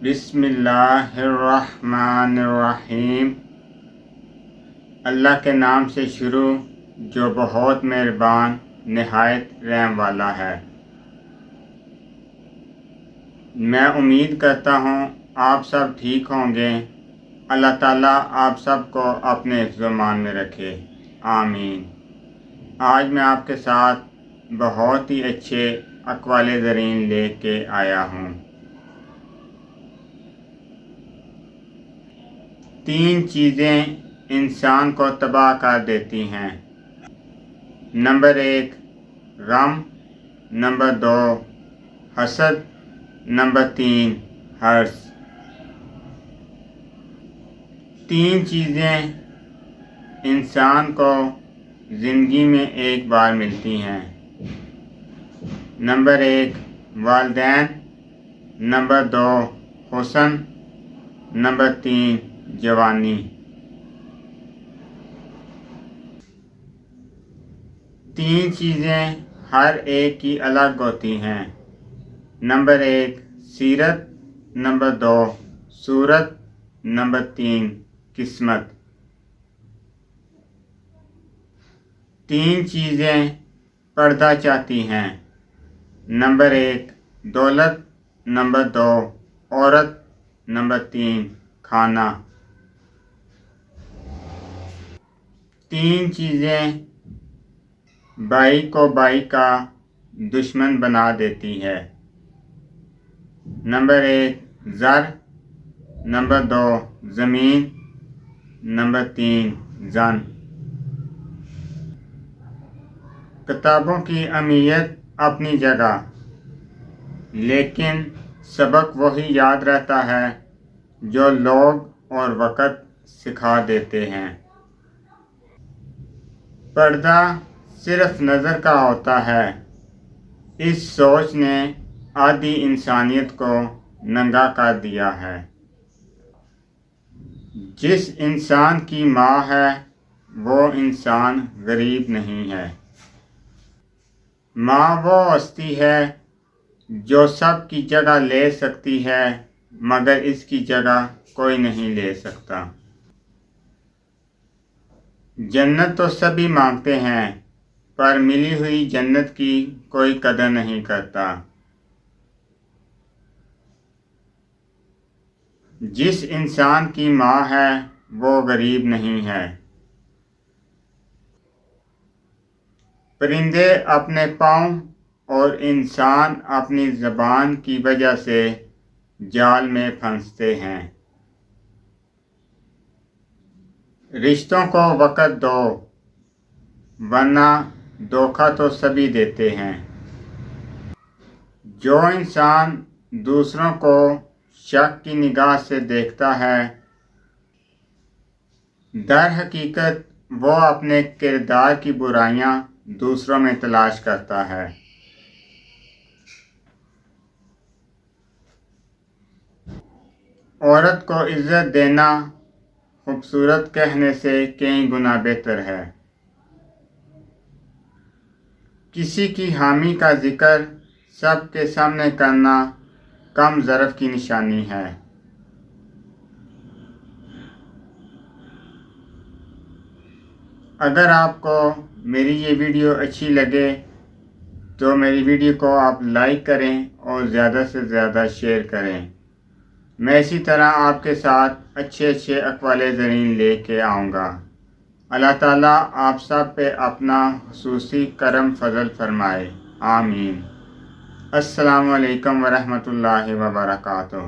بسم اللہ الرحمن الرحیم۔ اللہ کے نام سے شروع جو بہت مہربان نہایت رحم والا ہے۔ میں امید کرتا ہوں آپ سب ٹھیک ہوں گے۔ اللہ تعالیٰ آپ سب کو اپنے حفظ و امان میں رکھے، آمین۔ آج میں آپ کے ساتھ بہت ہی اچھے اقوال زرین لے کے آیا ہوں۔ 3 چیزیں انسان کو تباہ کر دیتی ہیں۔ نمبر 1 غم، نمبر 2 حسد، نمبر 3 حرص۔ 3 چیزیں انسان کو زندگی میں ایک بار ملتی ہیں۔ نمبر 1 والدین، نمبر 2 حسن، نمبر 3 جوانی۔ 3 چیزیں ہر ایک کی الگ ہوتی ہیں۔ نمبر 1 سیرت، نمبر 2 صورت، نمبر 3 قسمت۔ 3 چیزیں پردہ چاہتی ہیں۔ نمبر 1 دولت، نمبر 2 عورت، نمبر 3 کھانا۔ 3 چیزیں بھائی کو بھائی کا دشمن بنا دیتی ہے۔ نمبر 1 زر، نمبر 2 زمین، نمبر 3 زن۔ کتابوں کی اہمیت اپنی جگہ، لیکن سبق وہی یاد رہتا ہے جو لوگ اور وقت سکھا دیتے ہیں۔ پردہ صرف نظر کا ہوتا ہے۔ اس سوچ نے آدھی انسانیت کو ننگا کر دیا ہے۔ جس انسان کی ماں ہے وہ انسان غریب نہیں ہے۔ ماں وہ ہستی ہے جو سب کی جگہ لے سکتی ہے، مگر اس کی جگہ کوئی نہیں لے سکتا۔ جنت تو سبھی مانگتے ہیں، پر ملی ہوئی جنت کی کوئی قدر نہیں کرتا۔ جس انسان کی ماں ہے وہ غریب نہیں ہے۔ پرندے اپنے پاؤں اور انسان اپنی زبان کی وجہ سے جال میں پھنستے ہیں۔ رشتوں کو وقت دو، ورنہ دھوکہ تو سبھی دیتے ہیں۔ جو انسان دوسروں کو شک کی نگاہ سے دیکھتا ہے، در حقیقت وہ اپنے کردار کی برائیاں دوسروں میں تلاش کرتا ہے۔ عورت کو عزت دینا خوبصورت کہنے سے کئی گنا بہتر ہے۔ کسی کی حامی کا ذکر سب کے سامنے کرنا کم ظرف کی نشانی ہے۔ اگر آپ کو میری یہ ویڈیو اچھی لگے تو میری ویڈیو کو آپ لائک کریں اور زیادہ سے زیادہ شیئر کریں۔ میں اسی طرح آپ کے ساتھ اچھے اقوال زرین لے کے آؤں گا۔ اللہ تعالیٰ آپ سب پہ اپنا خصوصی کرم فضل فرمائے، آمین۔ السلام علیکم ورحمۃ اللہ وبرکاتہ۔